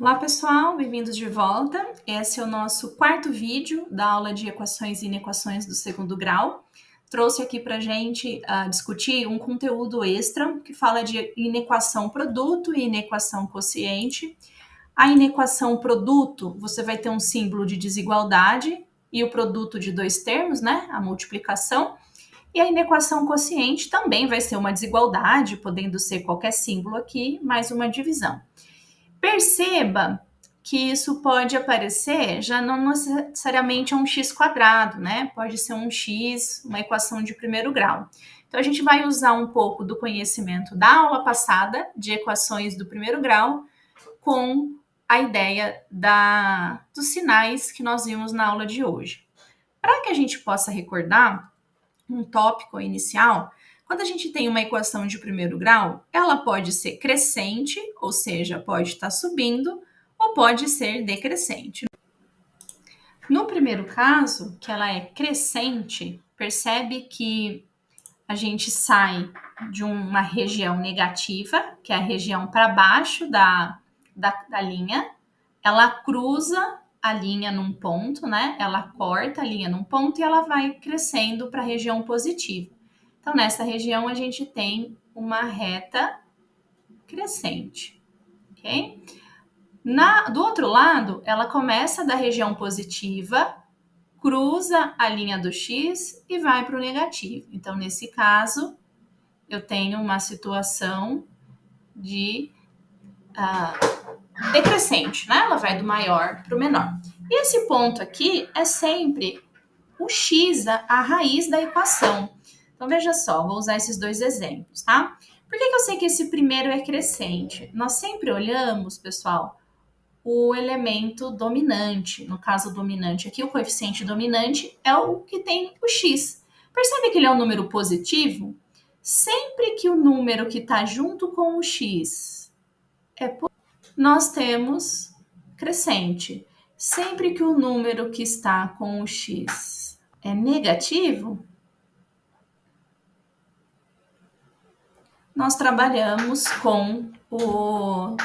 Olá pessoal, bem-vindos de volta. Esse é o nosso quarto vídeo da aula de equações e inequações do segundo grau. Trouxe aqui para a gente discutir um conteúdo extra que fala de inequação produto e inequação quociente. A inequação produto, você vai ter um símbolo de desigualdade e o produto de dois termos, né? A multiplicação. E a inequação quociente também vai ser uma desigualdade, podendo ser qualquer símbolo aqui, mais uma divisão. Perceba que isso pode aparecer já não necessariamente um x quadrado, né? Pode ser um x, uma equação de primeiro grau. Então, a gente vai usar um pouco do conhecimento da aula passada, de equações do primeiro grau, com a ideia dos sinais que nós vimos na aula de hoje. Para que a gente possa recordar um tópico inicial, quando a gente tem uma equação de primeiro grau, ela pode ser crescente, ou seja, pode estar subindo, ou pode ser decrescente. No primeiro caso, que ela é crescente, percebe que a gente sai de uma região negativa, que é a região para baixo da linha, ela cruza a linha num ponto, né? Ela corta a linha num ponto e ela vai crescendo para a região positiva. Então, nessa região, a gente tem uma reta crescente, ok? Do outro lado, ela começa da região positiva, cruza a linha do X e vai para o negativo. Então, nesse caso, eu tenho uma situação de decrescente, né? Ela vai do maior para o menor. E esse ponto aqui é sempre o X, a raiz da equação. Então, veja só, vou usar esses dois exemplos, tá? Por que eu sei que esse primeiro é crescente? Nós sempre olhamos, pessoal, o elemento dominante. No caso dominante aqui, o coeficiente dominante é o que tem o X. Percebe que ele é um número positivo? Sempre que o número que está junto com o X é positivo, nós temos crescente. Sempre que o número que está com o X é negativo, nós trabalhamos com o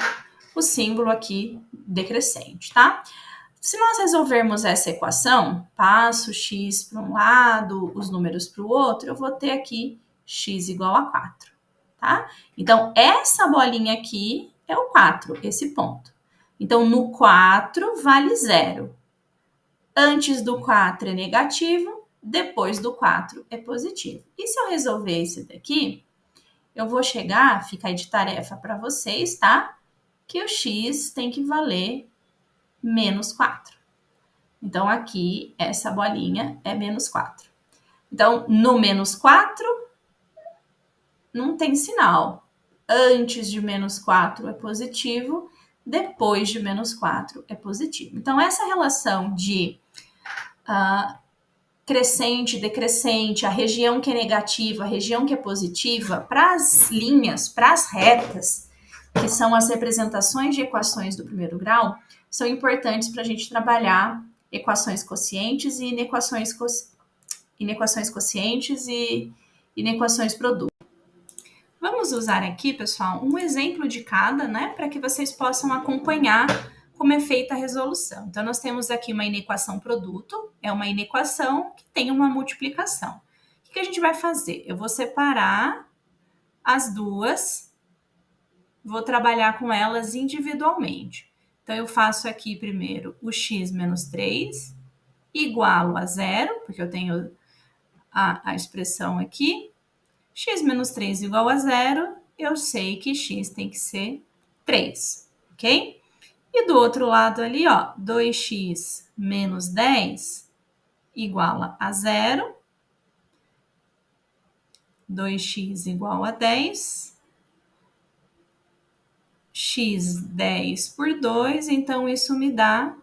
símbolo aqui decrescente, tá? Se nós resolvermos essa equação, passo x para um lado, os números para o outro, eu vou ter aqui x igual a 4, tá? Então, essa bolinha aqui é o 4, esse ponto. Então, no 4 vale 0. Antes do 4 é negativo, depois do 4 é positivo. E se eu resolver esse daqui, eu vou chegar, fica aí de tarefa para vocês, tá? Que o x tem que valer menos 4. Então, aqui, essa bolinha é menos 4. Então, no menos 4, não tem sinal. Antes de menos 4 é positivo, depois de menos 4 é positivo. Então, essa relação de crescente, decrescente, a região que é negativa, a região que é positiva, para as linhas, para as retas, que são as representações de equações do primeiro grau, são importantes para a gente trabalhar equações quocientes e inequações quocientes e inequações produto. Vamos usar aqui, pessoal, um exemplo de cada, né, para que vocês possam acompanhar como é feita a resolução. Então, nós temos aqui uma inequação produto, é uma inequação que tem uma multiplicação. O que a gente vai fazer? Eu vou separar as duas, vou trabalhar com elas individualmente. Então, eu faço aqui primeiro o x menos 3, igualo a 0, porque eu tenho a expressão aqui. X menos 3 igual a 0, eu sei que x tem que ser 3, ok? E do outro lado ali, ó, 2x menos 10 igual a 0. 2x igual a 10. X 10 por 2, então isso me dá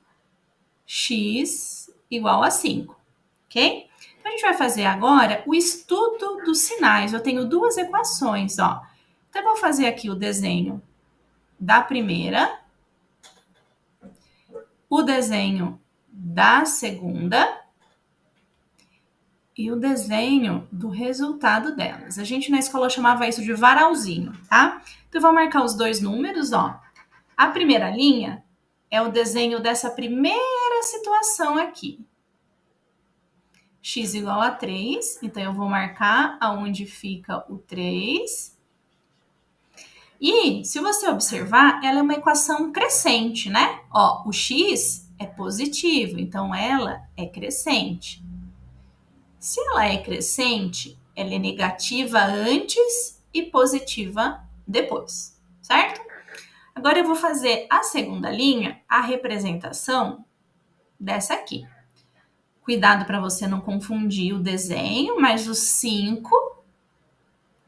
x igual a 5, ok? Então, a gente vai fazer agora o estudo dos sinais. Eu tenho duas equações, ó. Então, eu vou fazer aqui o desenho da primeira, o desenho da segunda e o desenho do resultado delas. A gente na escola chamava isso de varalzinho, tá? Então, eu vou marcar os dois números, ó. A primeira linha é o desenho dessa primeira situação aqui. X igual a 3, então eu vou marcar aonde fica o 3. E, se você observar, ela é uma equação crescente, né? Ó, o x é positivo, então ela é crescente. Se ela é crescente, ela é negativa antes e positiva depois, certo? Agora eu vou fazer a segunda linha, a representação dessa aqui. Cuidado para você não confundir o desenho, mas o 5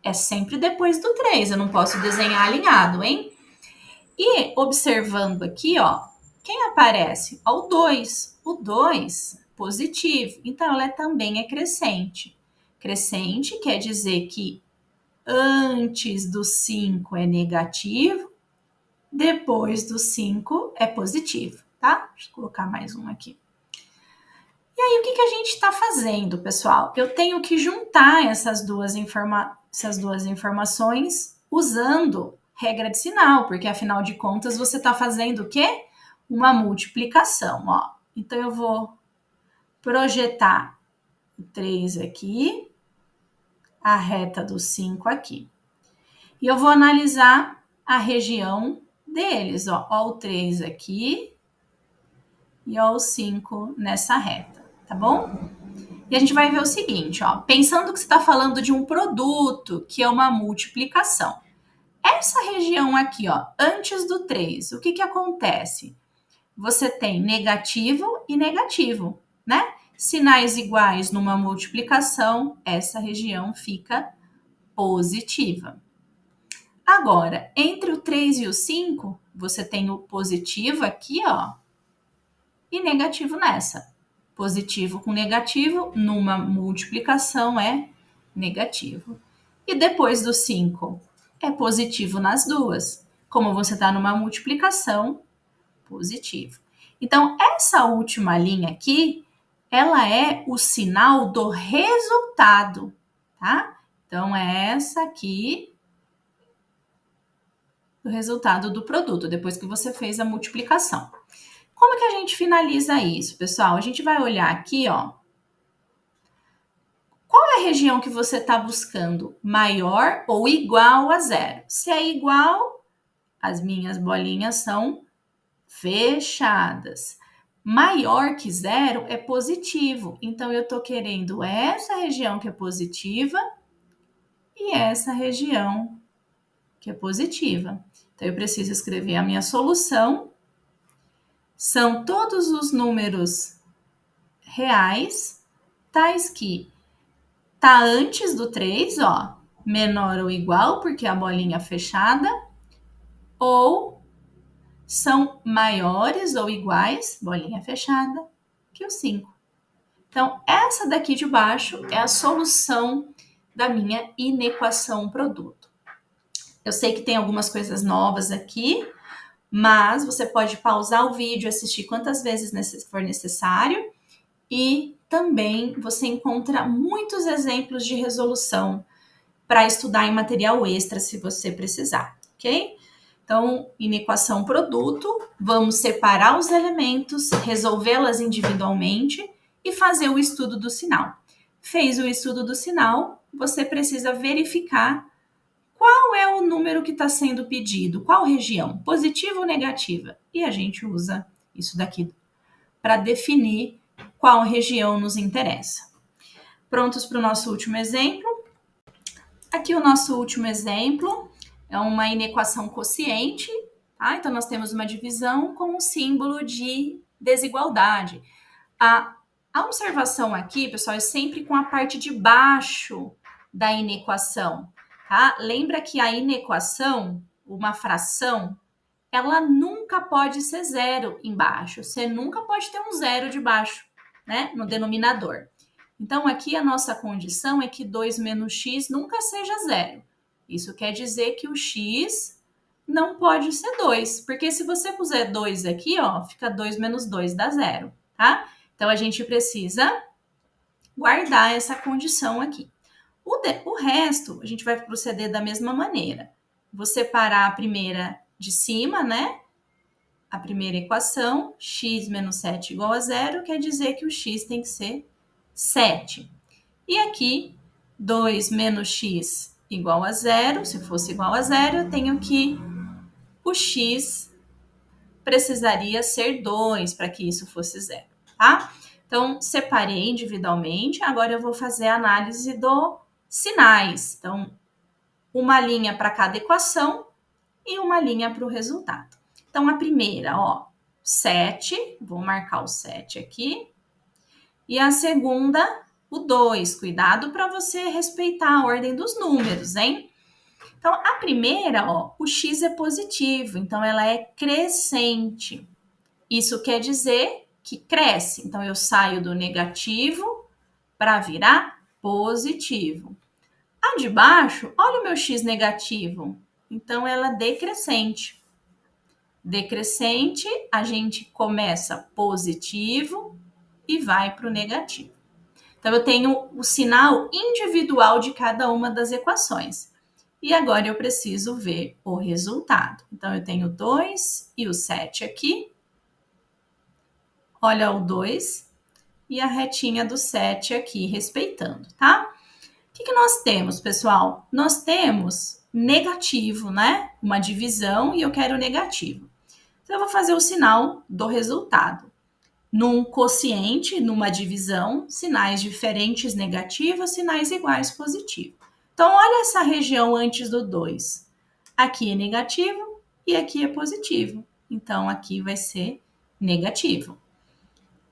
é sempre depois do 3. Eu não posso desenhar alinhado, hein? E observando aqui, ó, quem aparece? Ó, o 2. O 2, positivo. Então, ela também é crescente. Crescente quer dizer que antes do 5 é negativo, depois do 5 é positivo, tá? Deixa eu colocar mais um aqui. E aí, o que a gente está fazendo, pessoal? Eu tenho que juntar essas duas informações usando regra de sinal, porque afinal de contas você está fazendo o quê? Uma multiplicação, ó. Então, eu vou projetar o 3 aqui, a reta do 5 aqui. E eu vou analisar a região deles, ó. Ó o 3 aqui e ó o 5 nessa reta, tá bom? E a gente vai ver o seguinte, ó. Pensando que você está falando de um produto, que é uma multiplicação. Essa região aqui, ó, antes do 3, o que acontece? Você tem negativo e negativo, né? Sinais iguais numa multiplicação, essa região fica positiva. Agora, entre o 3 e o 5, você tem o positivo aqui, ó, e negativo nessa. Positivo com negativo, numa multiplicação é negativo. E depois do 5, é positivo nas duas. Como você está numa multiplicação, positivo. Então, essa última linha aqui, ela é o sinal do resultado, tá? Então, é essa aqui do resultado do produto, depois que você fez a multiplicação. Como que a gente finaliza isso, pessoal? A gente vai olhar aqui, ó. Qual é a região que você está buscando? Maior ou igual a zero? Se é igual, as minhas bolinhas são fechadas. Maior que zero é positivo. Então, eu estou querendo essa região que é positiva e essa região que é positiva. Então, eu preciso escrever a minha solução. São todos os números reais, tais que tá antes do 3, ó, menor ou igual, porque a bolinha fechada, ou são maiores ou iguais, bolinha fechada, que o 5. Então, essa daqui de baixo é a solução da minha inequação produto. Eu sei que tem algumas coisas novas aqui, mas você pode pausar o vídeo, assistir quantas vezes for necessário e também você encontra muitos exemplos de resolução para estudar em material extra se você precisar, ok? Então, inequação produto, vamos separar os elementos, resolvê-las individualmente e fazer o estudo do sinal. Fez o estudo do sinal, você precisa verificar qual é o número que está sendo pedido, qual região, positiva ou negativa. E a gente usa isso daqui para definir qual região nos interessa. Prontos para o nosso último exemplo? Aqui o nosso último exemplo é uma inequação quociente, tá? Então nós temos uma divisão com um símbolo de desigualdade. A observação aqui, pessoal, é sempre com a parte de baixo da inequação, tá? Lembra que a inequação, uma fração, ela nunca pode ser zero embaixo. Você nunca pode ter um zero de baixo, né? No denominador. Então, aqui a nossa condição é que 2 menos x nunca seja zero. Isso quer dizer que o x não pode ser 2, porque se você puser 2 aqui, ó, fica 2 menos 2 dá zero, tá? Então, a gente precisa guardar essa condição aqui. O resto, a gente vai proceder da mesma maneira. Vou separar a primeira de cima, né? a primeira equação, x menos 7 igual a 0, quer dizer que o x tem que ser 7. E aqui, 2 menos x igual a 0, se fosse igual a 0, eu tenho que o x precisaria ser 2 para que isso fosse 0, tá? Então, separei individualmente, agora eu vou fazer a análise dos sinais. Então, uma linha para cada equação e uma linha para o resultado. Então, a primeira, ó, 7, vou marcar o 7 aqui. E a segunda, o 2. Cuidado para você respeitar a ordem dos números, hein? Então, a primeira, ó, o x é positivo, então ela é crescente. Isso quer dizer que cresce. Então, eu saio do negativo para virar positivo. A de baixo, olha o meu x negativo. Então, ela é decrescente. Decrescente, a gente começa positivo e vai para o negativo. Então, eu tenho o sinal individual de cada uma das equações. E agora eu preciso ver o resultado. Então, eu tenho 2 e o 7 aqui. Olha o 2 e a retinha do 7 aqui, respeitando, tá? O que nós temos, pessoal? Nós temos negativo, né? Uma divisão e eu quero negativo. Então, eu vou fazer o sinal do resultado. Num quociente, numa divisão, sinais diferentes negativos, sinais iguais positivo. Então, olha essa região antes do 2. Aqui é negativo e aqui é positivo. Então, aqui vai ser negativo.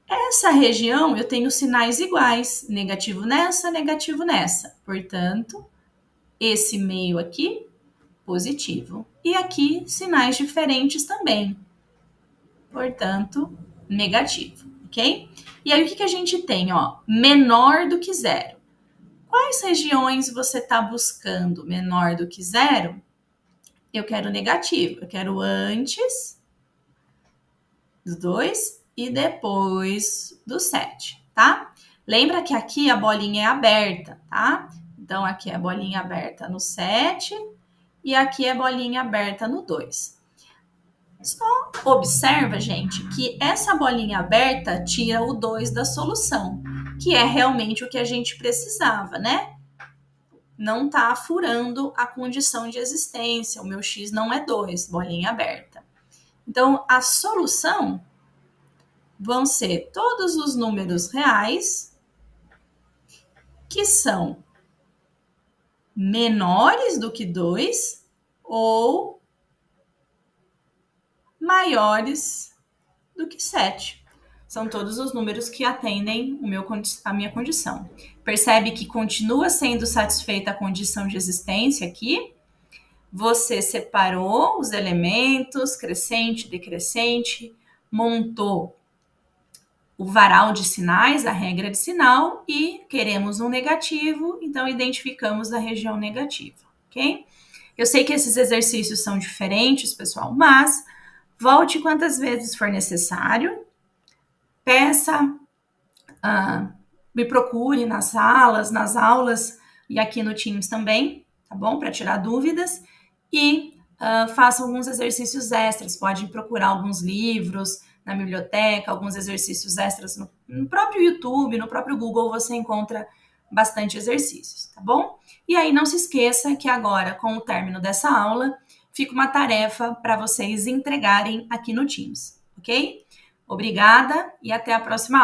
Essa região eu tenho sinais iguais, negativo nessa. Portanto, esse meio aqui, positivo. E aqui, sinais diferentes também. Portanto, negativo, ok? E aí, o que a gente tem? Ó, menor do que 0. Quais regiões você está buscando menor do que 0? Eu quero negativo. Eu quero antes do 2 e depois do 7, tá? Lembra que aqui a bolinha é aberta, tá? Então, aqui é a bolinha aberta no 7 e aqui é a bolinha aberta no 2. Só observa, gente, que essa bolinha aberta tira o 2 da solução, que é realmente o que a gente precisava, né? Não tá furando a condição de existência. O meu x não é 2, bolinha aberta. Então, a solução vão ser todos os números reais que são menores do que 2 ou maiores do que 7. São todos os números que atendem a minha condição. Percebe que continua sendo satisfeita a condição de existência aqui. Você separou os elementos, crescente, decrescente, montou o varal de sinais, a regra de sinal, e queremos um negativo, então identificamos a região negativa, ok? Eu sei que esses exercícios são diferentes, pessoal, mas volte quantas vezes for necessário, peça, me procure nas aulas e aqui no Teams também, tá bom? Para tirar dúvidas e faça alguns exercícios extras, pode procurar alguns livros na biblioteca, alguns exercícios extras no próprio YouTube, no próprio Google, você encontra bastante exercícios, tá bom? E aí não se esqueça que agora, com o término dessa aula, fica uma tarefa para vocês entregarem aqui no Teams, ok? Obrigada e até a próxima aula.